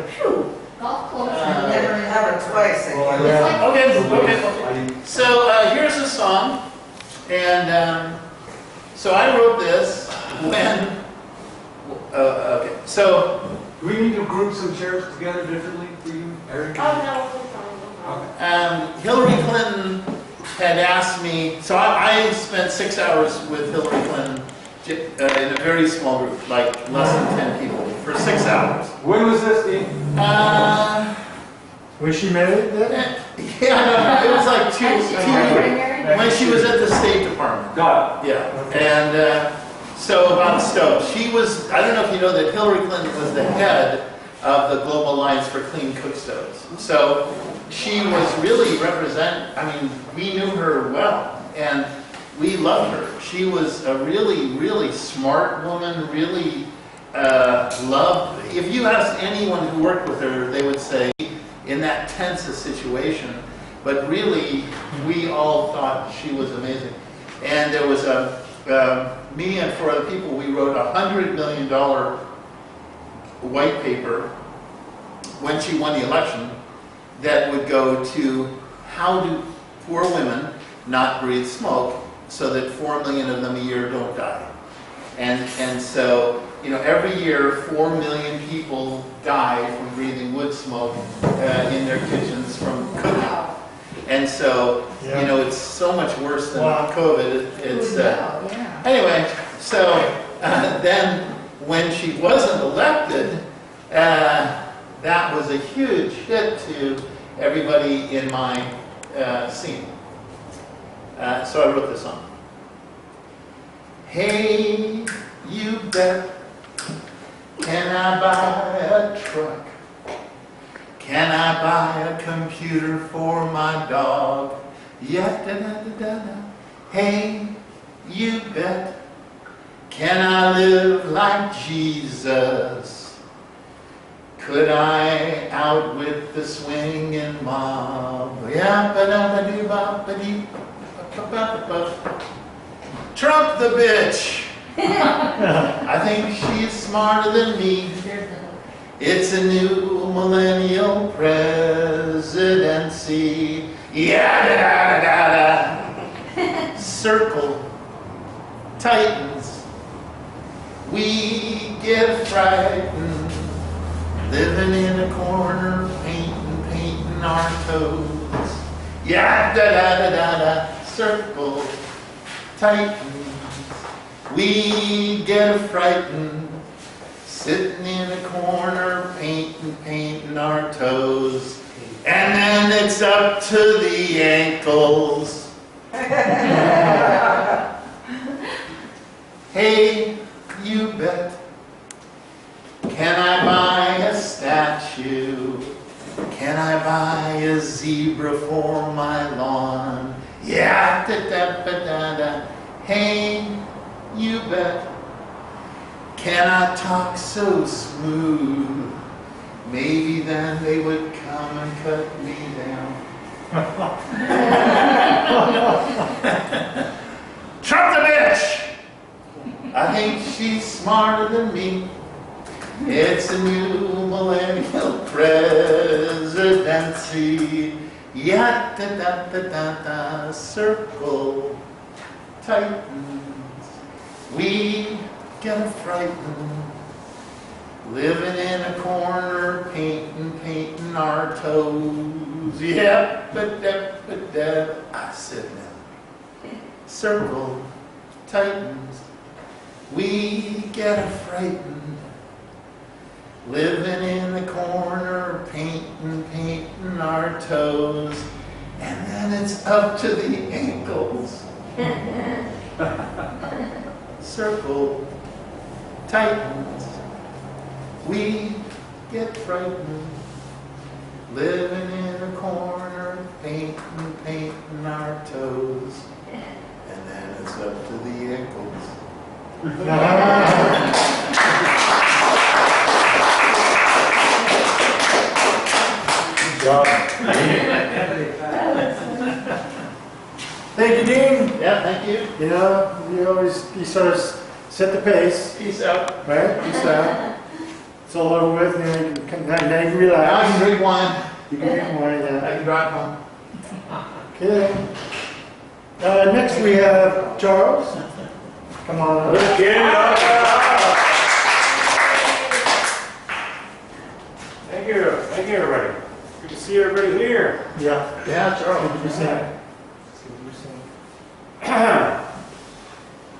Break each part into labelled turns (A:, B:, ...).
A: Phew, golf clubs.
B: Never have it twice.
C: Okay. So here's a song, and so I wrote this when. Okay. So
D: Do we need to group some chairs together differently for you, Eric?
A: Oh, no, we're fine.
C: Hillary Clinton had asked me. So I spent 6 hours with Hillary Clinton in a very small group, like less than 10 people, for 6 hours.
D: When was this, Dean?
E: Was she married then?
C: Yeah, no, it was like two when she was at the State Department.
D: Got it.
C: Yeah, and so about stoves. She was, I don't know if you know that Hillary Clinton was the head of the Global Alliance for Clean Cook Stoves. So she was really I mean, we knew her well, and we loved her. She was a really, really smart woman, really loved. If you asked anyone who worked with her, they would say, in that tense a situation, but really, we all thought she was amazing. And there was me and 4 other people, we wrote a $100 million white paper when she won the election that would go to how do poor women not breathe smoke so that 4 million of them a year don't die. And so, you know, every year 4 million people die from breathing wood smoke in their kitchens from cooking. And so, you know, it's so much worse than COVID. It's anyway. So then, when she wasn't elected, that was a huge hit to everybody in my scene. So I wrote this song. Hey, you bet. Can I buy a truck? Can I buy a computer for my dog? Yeah, da da da da da. Hey, you bet. Can I live like Jesus? Could I outwit the swinging mob? Yeah, ba da ba dee ba ba dee ba ba ba. Trump the bitch. I think she's smarter than me. It's a new millennial presidency. Yeah, da da da da. Circle tightens. We get frightened. Living in a corner, painting our toes. Yeah, da da da da da. Circle tightens. We get frightened. Sitting in a corner, painting our toes. And then it's up to the ankles. Hey, you bet. Can I buy a statue? Can I buy a zebra for my lawn? Yeah, da da da da da. Hey, you bet. Can I talk so smooth? Maybe then they would come and cut me down. Trump the bitch! I think she's smarter than me. It's a new millennial presidency. Yeah, da da da da da. Circle tightens. We get frightened. Living in a corner, painting our toes. Yep, but I said no. Circle tightens. We get frightened. Living in the corner, painting our toes. And then it's up to the ankles. Circle tightens. We get frightened. Living in a corner, painting our toes. And then it's up to the ankles.
E: Good job. Thank you, Dean.
C: Yeah, thank you.
E: You know, you sort of set the pace,
C: Peace out.
E: right? Peace out. It's all over with, now you can, now you can
C: Now I
E: relax.
C: can drink wine,
E: You can drink wine,
C: I
E: yeah.
C: can drive home.
E: Okay. Next we have Charles. Come on up.
F: Let's get it up. Thank you, everybody. Good to see everybody here.
E: Yeah.
C: Yeah, Charles.
E: Good to see you.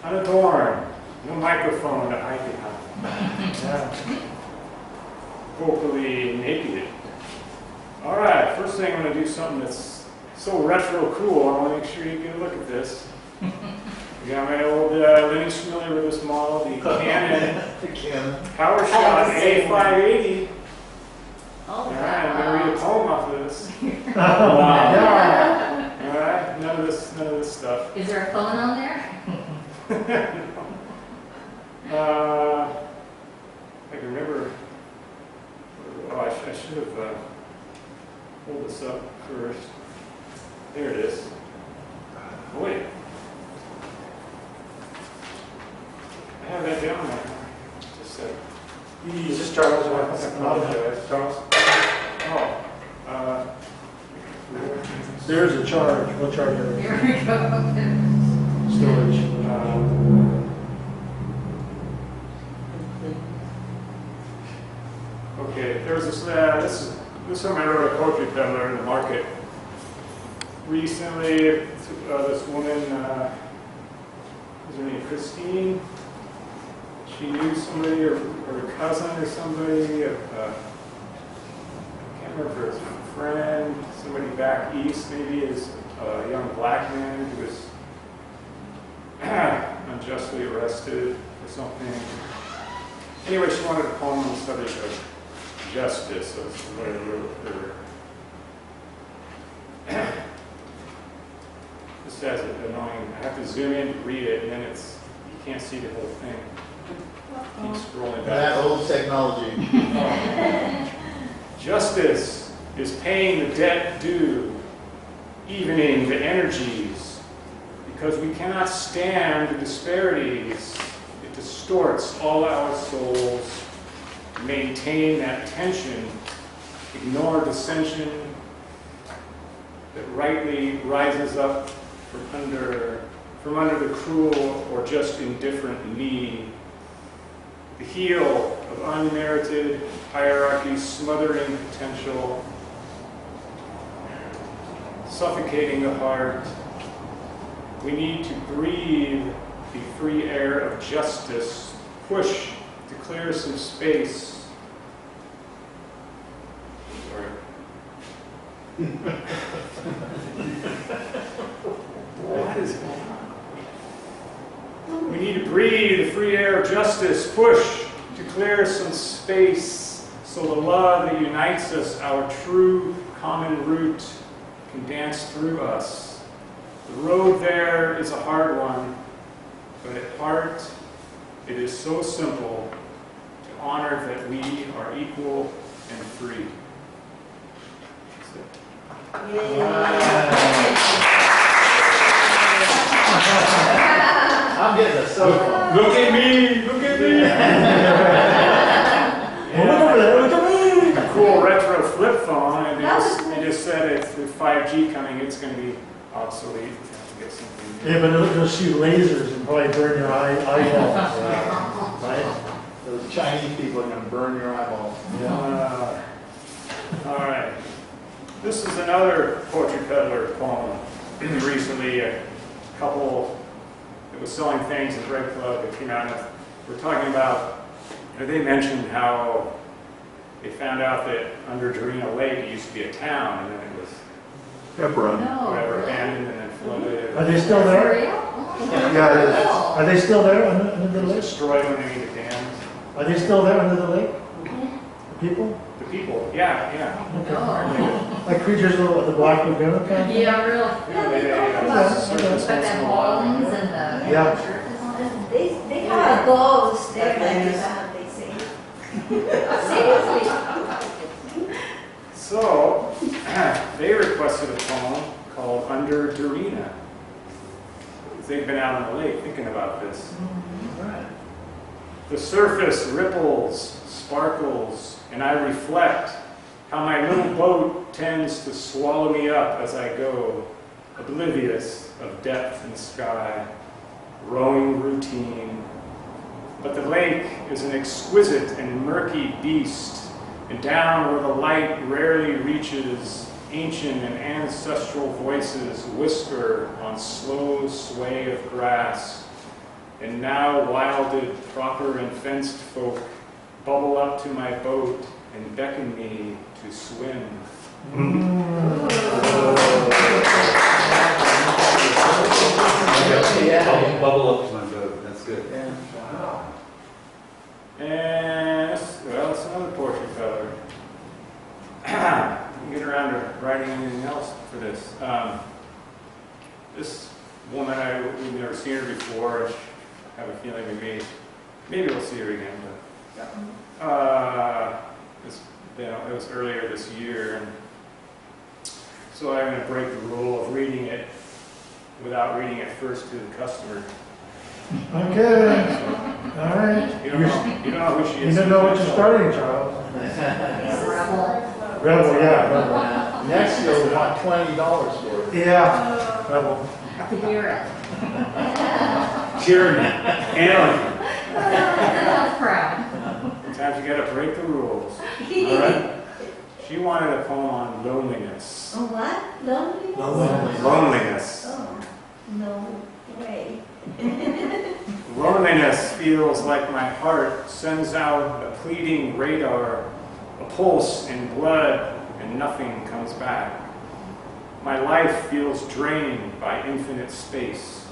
F: Unadorned, no microphone to hide behind.
E: Yeah.
F: Vocally naked. All right, first thing I'm going to do something that's so retro cool. I want to make sure you get a look at this. You got my old, Lenny's familiar with this model, the Canon PowerShot A580.
A: Oh,
F: All right, I'm going to read a poem off of this.
E: Yeah.
F: All right, none of this stuff.
A: Is there a phone on there?
F: I can remember. Oh, I should have pulled this up first. There it is. Oh, wait. I have that down there. Just a sec.
E: Is this Charles?
F: I apologize. Charles? Oh.
E: There's a charge. What charge are
A: Here we go.
E: Storage.
F: Okay, there's this time I wrote a poetry peddler in the market. Recently, this woman, was her name Christine? She knew somebody, or a cousin or somebody, I can't remember if it was a friend, somebody back east maybe, is a young black man who was unjustly arrested or something. Anyway, she wanted a poem on the subject of justice, so that's what I wrote her. This has an annoying, I have to zoom in to read it, and then you can't see the whole thing. Keep scrolling
C: That
F: back.
C: old technology.
F: Justice is paying the debt due, evening the energies, because we cannot stand the disparities. It distorts all our souls. Maintain that tension, ignore dissension that rightly rises up from under the cruel or just indifferent knee. The heel of unmerited hierarchy, smothering potential, suffocating the heart. We need to breathe the free air of justice, push to clear some space. Sorry. What is going on? We need to breathe the free air of justice, push to clear some space so the love that unites us, our true common root, can dance through us. The road there is a hard one, but at heart, it is so simple to honor that we are equal and free. That's it.
C: I'm getting a soda.
F: Look at me! Look at me!
E: Well, look over there, look at me!
F: A cool retro flip phone, and they just said it's with 5G coming, it's going to be obsolete. We have to get something new.
E: Yeah, but it'll shoot lasers and probably burn your eyeballs. Right?
C: Those Chinese people are going to burn your eyeballs.
F: All right. This is another poetry peddler poem. Recently, a couple that was selling things at Red Club that came out. And we're talking about. They mentioned how they found out that under Dorina Lake it used to be a town, and then it was
A: No.
F: whatever abandoned and then flooded.
E: Are they still
A: For
E: there?
A: real?
E: Yeah, it is. Are they still there under the
F: It was
E: lake?
F: destroyed when they made the dams.
E: Are they still there under the lake? The people?
F: The people, yeah.
A: Oh.
E: Like creatures of the Black Lagoon kind of?
A: Yeah, real.
F: Yeah, they
A: But them homes and the
E: Yeah.
A: churches on it.
B: They have a ghost.
A: They're
B: They
A: like
B: say.
A: Seriously.
F: So, they requested a poem called Under Dorina. They've been out on the lake thinking about this. The surface ripples, sparkles, and I reflect how my little boat tends to swallow me up as I go, oblivious of depth and sky, rowing routine. But the lake is an exquisite and murky beast, and down where the light rarely reaches, ancient and ancestral voices whisper on slow sway of grass, and now wilded, proper and fenced folk bubble up to my boat and beckon me to swim.
G: Bubble up to my boat. That's good.
D: Wow.
F: And, well, it's another poetry feller. Get around to writing anything else for this. This woman, we've never seen her before. I have a feeling maybe we'll see her again. But it was earlier this year, and so I'm going to break the rule of reading it without reading it first to the customer.
E: Okay, all right.
F: You don't know who she
E: You
F: is.
E: don't know what you're starting, Charles.
A: Rebel.
E: Rebel, yeah,
C: Next, you'll want $20 for
E: Rebel.
C: it.
E: Yeah, Rebel.
A: I could hear it.
F: Tyranny. Anarchy.
A: I'm proud.
F: Sometimes you got to break the rules. All right? She wanted a poem on loneliness.
B: Oh, what? Lonely?
F: Loneliness.
B: Oh, no way.
F: Loneliness feels like my heart sends out a pleading radar, a pulse and blood, and nothing comes back. My life feels drained by infinite space.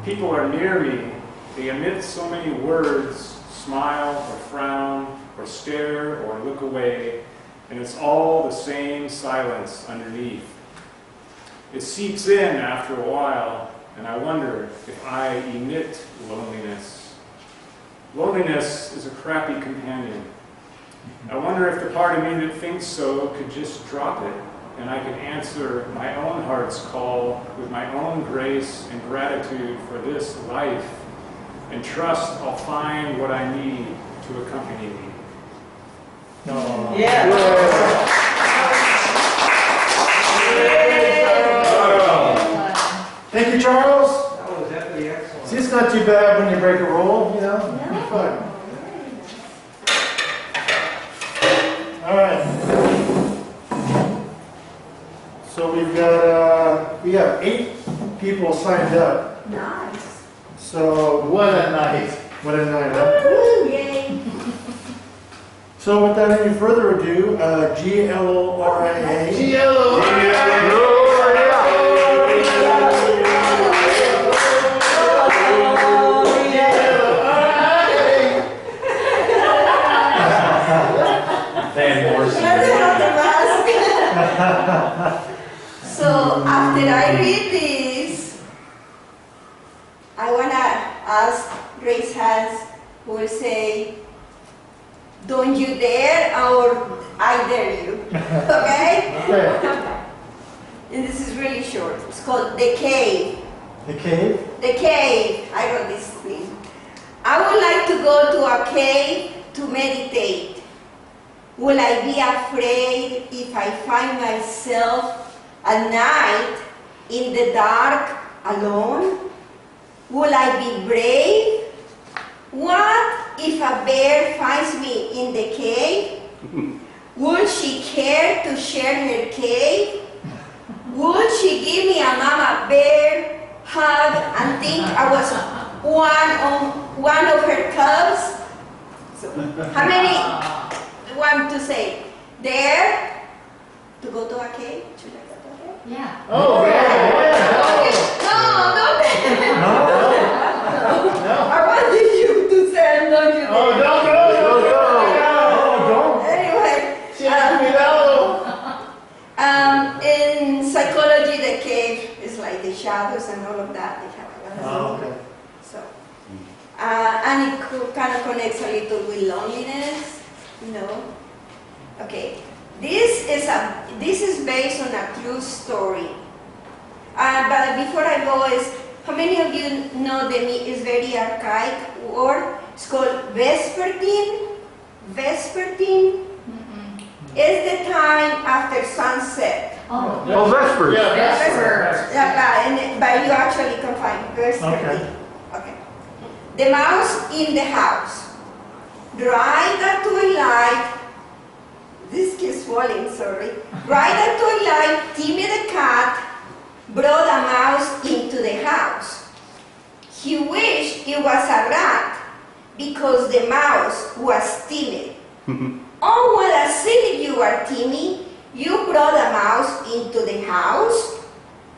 F: People are near me. They emit so many words, smile or frown, or stare or look away, and it's all the same silence underneath. It seeps in after a while, and I wonder if I emit loneliness. Loneliness is a crappy companion. I wonder if the part of me that thinks so could just drop it, and I could answer my own heart's call with my own grace and gratitude for this life, and trust I'll find what I need to accompany me.
E: No. Thank you, Charles.
D: That was definitely excellent.
E: See, it's not too bad when you break a rule, you know?
B: No.
E: Fun. All right. So we have 8 people signed up.
B: Nice.
E: So
C: What a night.
E: what a night, huh?
B: Woo, yay.
E: So without any further ado, GLORIA.
B: So after I read this, I want to ask raise hands who will say, don't you dare, or I dare you, okay?
E: Okay.
B: And this is really short. It's called The Cave.
E: The cave?
B: The Cave. I wrote this thing. I would like to go to a cave to meditate. Will I be afraid if I find myself at night in the dark alone? Will I be brave? What if a bear finds me in the cave? Would she care to share her cave? Would she give me a mama bear hug and think I was one of her cubs? So, how many want to say dare to go to a cave? Should I go to a cave?
A: Yeah.
C: Oh,
B: No. I wanted you to say no. You
C: Oh,
B: didn't.
C: don't go.
B: Anyway, in psychology, the cave is like the shadows and all of that. They have a lot of
E: Okay.
B: So, and it kind of connects a little with loneliness, you know. Okay, this is based on a true story. But before I go, how many of you know the myth is very archaic word? It's called vespertine. Vespertine is the time after sunset.
A: Oh,
E: Oh, Vespers.
C: Yeah.
A: Vesper.
B: Yeah, but you actually can find vespertine. Okay. The mouse in the house. Right at twilight, this keeps falling, sorry. Right at twilight, Timmy the cat brought a mouse into the house. He wished it was a rat because the mouse was timid. Oh, what a silly you are, Timmy. You brought a mouse into the house?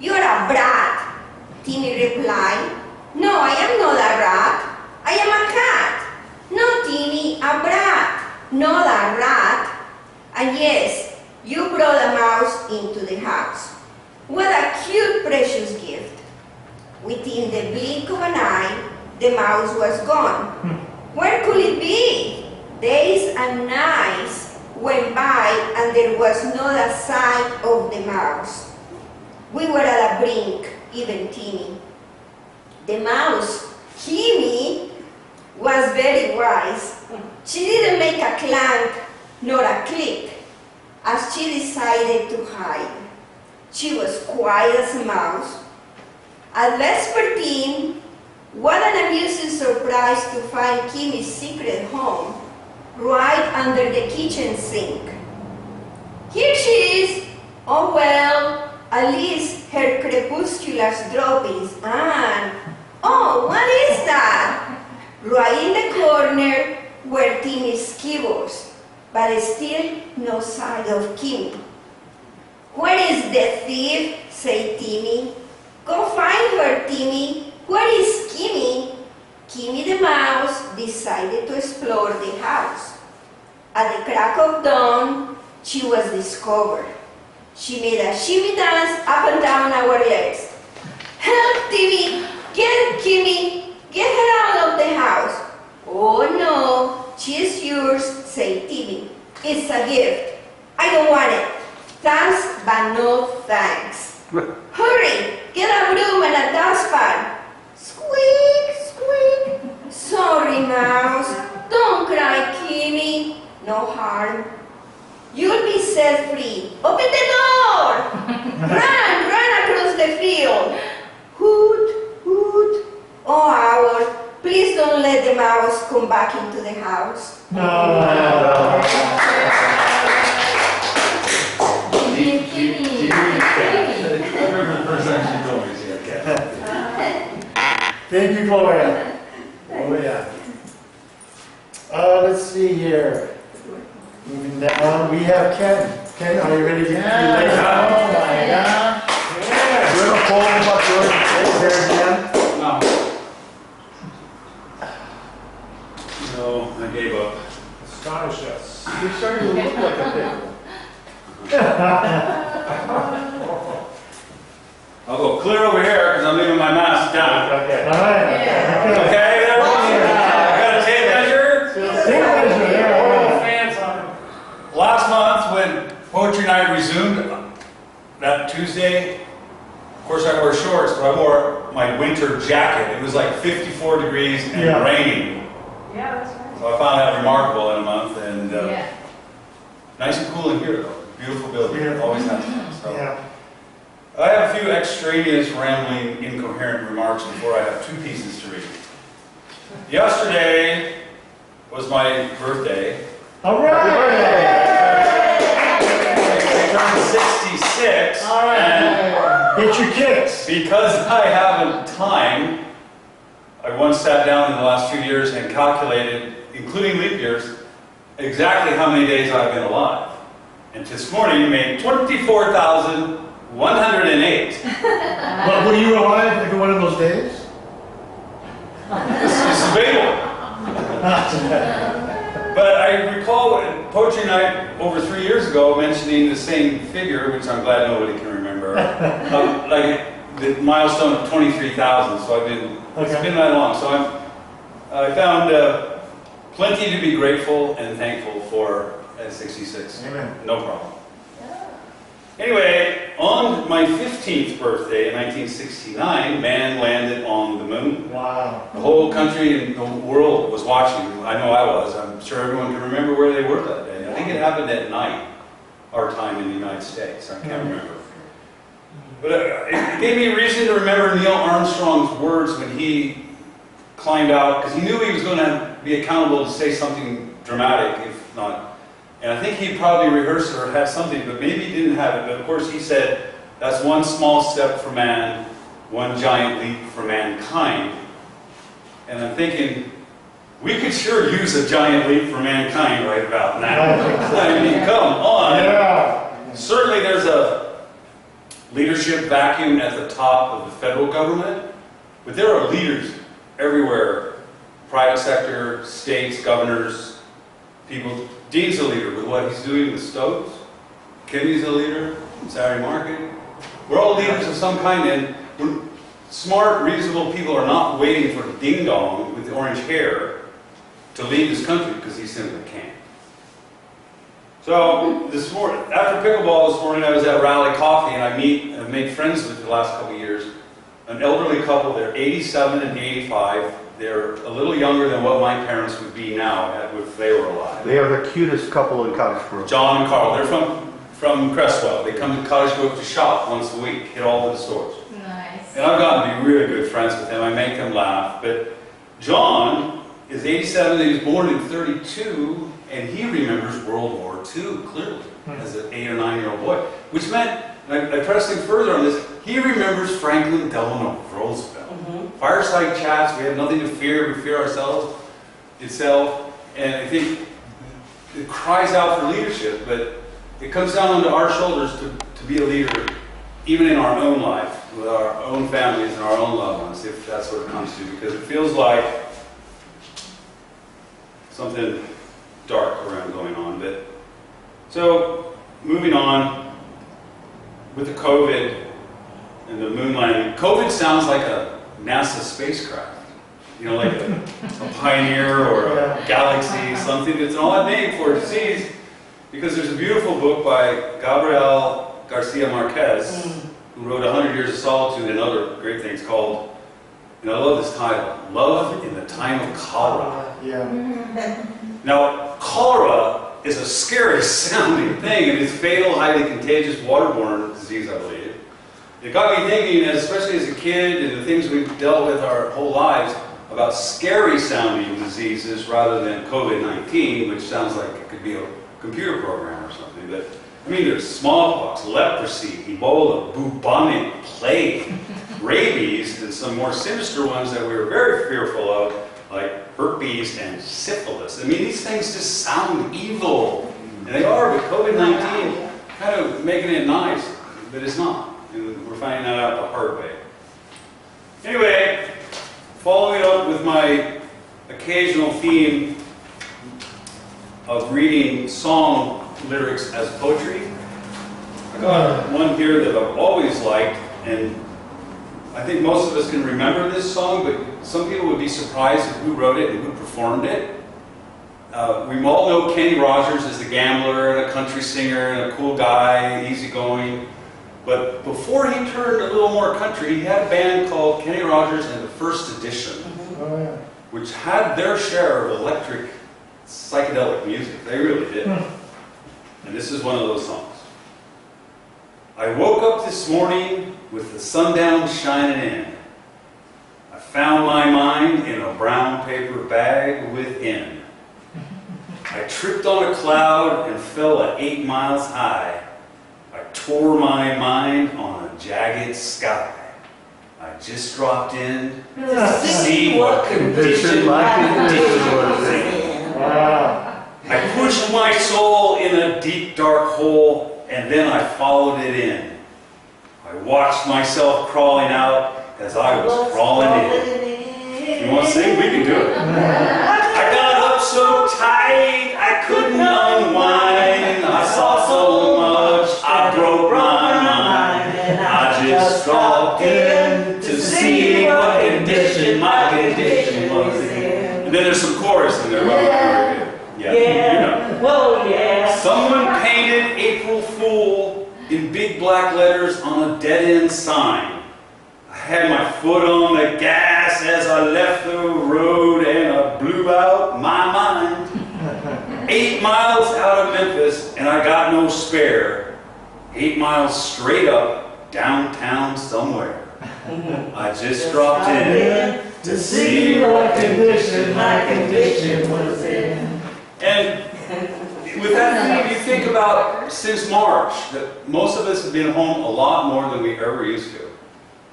B: You're a brat, Timmy replied. No, I am not a rat. I am a cat. No, Timmy, a brat, not a rat. And yes, you brought a mouse into the house. What a cute, precious gift. Within the blink of an eye, the mouse was gone. Where could it be? Days and nights went by and there was not a sign of the mouse. We were at a brink, even Timmy. The mouse, Timmy, was very wise. She didn't make a clank nor a click as she decided to hide. She was quiet as a mouse. At vespertine, what an amusing surprise to find Kimmy's secret home right under the kitchen sink. Here she is. Oh well, at least her crepuscular droppings and oh, what is that? Right in the corner were Timmy's keyboards, but still no sign of Kimmy. Where is the thief? Said Timmy. Go find her, Timmy. Where is Kimmy? Kimmy the mouse decided to explore the house. At the crack of dawn, she was discovered. She made a shimmy dance up and down our legs. Help, Timmy! Get Kimmy! Get her out of the house. Oh no, she is yours, said Timmy. It's a gift. I don't want it. Thanks, but no thanks. Hurry, get a broom and a dustpan. Squeak, squeak. Sorry, mouse. Don't cry, Kimmy. No harm. You'll be set free. Open the door. Run across the field. Hoot, hoot. Oh, Howard, please don't let the mouse come back into the house.
E: Thank you, Gloria. Oh, yeah. Let's see here. Moving down, we have Ken. Ken, are you ready to get to the lake?
C: Oh my God.
E: Do you have a poem about your lake there, Ken?
G: No, I gave up.
F: Astonish us.
E: You're starting to look like a pig.
G: I'll go clear over here because I'm leaving my mask down.
E: Okay. All right.
G: Okay, there we go. I got a tape measure.
F: Fans on them.
G: Last month when Poetry Night resumed, that Tuesday, of course I wore shorts, but I wore my winter jacket. It was like 54 degrees and raining.
A: Yeah, that's right.
G: So I found that remarkable in a month, and
A: Yeah.
G: nice and cool in here though. Beautiful building,
E: Yeah.
G: always has been. So.
E: Yeah.
G: I have a few extraneous, rambling, incoherent remarks before I have two pieces to read. Yesterday was my birthday.
E: All right.
G: I turned 66,
E: All right.
G: and
E: Get your kicks.
G: because I haven't time, I once sat down in the last few years and calculated, including leap years, exactly how many days I've been alive. And this morning made 24,108.
E: But were you alive in one of those days?
G: This is debatable. But I recall at Poetry Night over 3 years ago mentioning the same figure, which I'm glad nobody can remember, like the milestone of 23,000. So it's been that long. So I found plenty to be grateful and thankful for at 66.
E: Amen.
G: No problem. Anyway, on my 15th birthday in 1969, man landed on the moon.
E: Wow.
G: The whole country and the world was watching. I know I was. I'm sure everyone can remember where they were that day. I think it happened at night, our time in the United States. I can't remember. But it gave me a reason to remember Neil Armstrong's words when he climbed out, because he knew he was going to be accountable to say something dramatic, if not. And I think he probably rehearsed or had something, but maybe he didn't have it. But of course he said, that's one small step for man, one giant leap for mankind. And I'm thinking, we could sure use a giant leap for mankind right about now. I mean, come on.
E: Yeah.
G: Certainly there's a leadership vacuum at the top of the federal government, but there are leaders everywhere. Private sector, states, governors, people. Dean's a leader with what he's doing with Stokes. Kenny's a leader in Saturday Market. We're all leaders of some kind, and smart, reasonable people are not waiting for ding dong with the orange hair to lead this country because he simply can't. So this morning, after pickleball this morning, I was at Rally Coffee, and I've made friends with the last couple of years. An elderly couple, they're 87 and 85. They're a little younger than what my parents would be now if they were alive.
H: They are the cutest couple in Cottage Grove.
G: John and Carl, they're from Crestwell. They come to Cottage Grove to shop once a week, hit all of the stores.
A: Nice.
G: And I've gotten to be really good friends with them. I make them laugh. But John is 87, he was born in 32, and he remembers World War II clearly as an 8 or 9-year-old boy. Which meant, and I pressed him further on this, he remembers Franklin Delano Roosevelt. Fireside chats, we have nothing to fear, we fear ourselves itself. And I think it cries out for leadership, but it comes down onto our shoulders to be a leader, even in our own life, with our own families and our own loved ones, if that's what it comes to, because it feels like something dark around going on. But so moving on with the COVID and the moon landing. COVID sounds like a NASA spacecraft, you know, like a Pioneer or a Galaxy, something. It's an odd name for a disease, because there's a beautiful book by Gabriel Garcia Marquez, who wrote 100 Years of Solitude and other great things, called, and I love this title, Love in the Time of Cholera.
E: Yeah.
G: Now, cholera is a scary sounding thing, and it's fatal, highly contagious, waterborne disease, I believe. It got me thinking, especially as a kid, and the things we've dealt with our whole lives, about scary sounding diseases rather than COVID-19, which sounds like it could be a computer program or something. But I mean, there's smallpox, leprosy, Ebola, bubonic plague, rabies, and some more sinister ones that we were very fearful of, like herpes and syphilis. I mean, these things just sound evil, and they are, but COVID-19 kind of making it nice, but it's not. And we're finding that out the hard way. Anyway, following up with my occasional theme of reading song lyrics as poetry, I got one here that I've always liked, and I think most of us can remember this song, but some people would be surprised at who wrote it and who performed it. We all know Kenny Rogers as the gambler and a country singer and a cool guy, easygoing. But before he turned a little more country, he had a band called Kenny Rogers and the First Edition, which had their share of electric psychedelic music. They really did. And this is one of those songs. I woke up this morning with the sundown shining in. I found my mind in a brown paper bag within. I tripped on a cloud and fell at 8 miles high. I tore my mind on a jagged sky. I just dropped in to see what condition my condition was in.
E: Wow.
G: I pushed my soul in a deep dark hole, and then I followed it in. I watched myself crawling out as I was crawling in. You want to sing? We can do it. I got up so tight I couldn't unwind. I saw so much, I broke my mind. I just dropped in to see what condition my condition was in. And then there's some chorus in there. Yeah, you know.
A: Whoa, yeah.
G: Someone painted April Fool in big black letters on a dead-end sign. I had my foot on the gas as I left the road and I blew out my mind. 8 miles out of Memphis and I got no spare. 8 miles straight up downtown somewhere. I just dropped in to see what condition my condition was in. And with that theme, you think about since March that most of us have been home a lot more than we ever used to.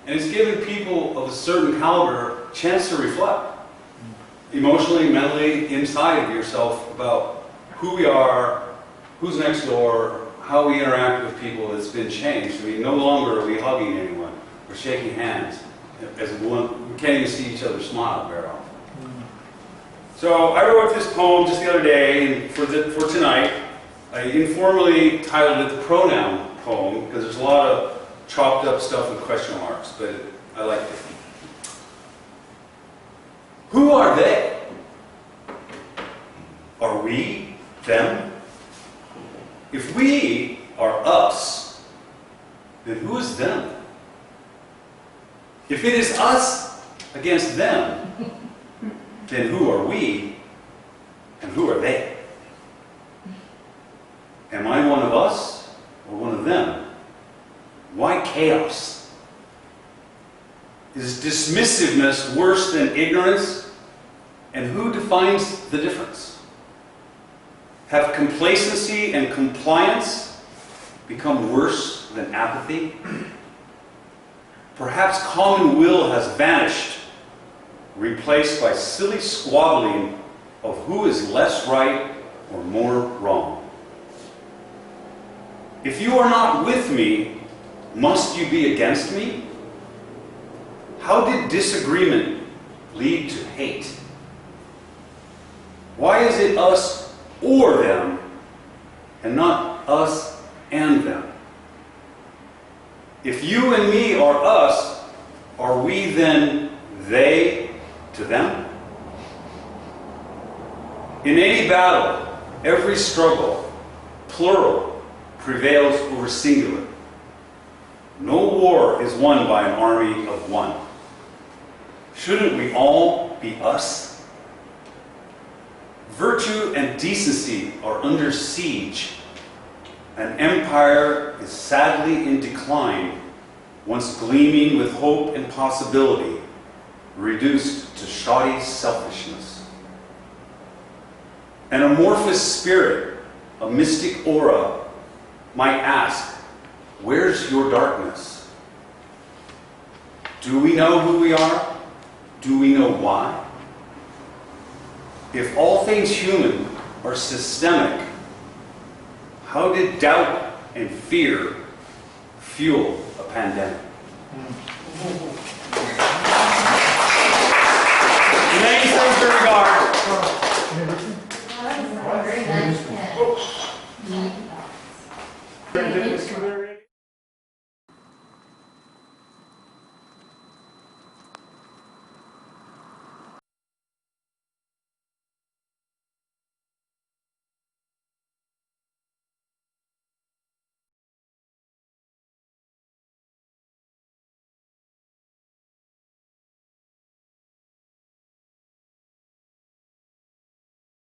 G: And it's given people of a certain caliber a chance to reflect emotionally, mentally, inside of yourself about who we are, who's next door, how we interact with people that's been changed. I mean, no longer are we hugging anyone or shaking hands. As one, we can't even see each other smile very often. So I wrote this poem just the other day, and for tonight, I informally titled it the pronoun poem because there's a lot of chopped up stuff with question marks, but I liked it. Who are they? Are we them? If we are us, then who is them? If it is us against them, then who are we and who are they? Am I one of us or one of them? Why chaos? Is dismissiveness worse than ignorance? And who defines the difference? Have complacency and compliance become worse than apathy? Perhaps common will has vanished, replaced by silly squabbling of who is less right or more wrong. If you are not with me, must you be against me? How did disagreement lead to hate? Why is it us or them and not us and them? If you and me are us, are we then they to them? In any battle, every struggle, plural, prevails over singular. No war is won by an army of one. Shouldn't we all be us? Virtue and decency are under siege. An empire is sadly in decline, once gleaming with hope and possibility, reduced to shoddy selfishness. An amorphous spirit, a mystic aura, might ask, where's your darkness? Do we know who we are? Do we know why? If all things human are systemic, how did doubt and fear fuel a pandemic?
F: Many thanks for regard.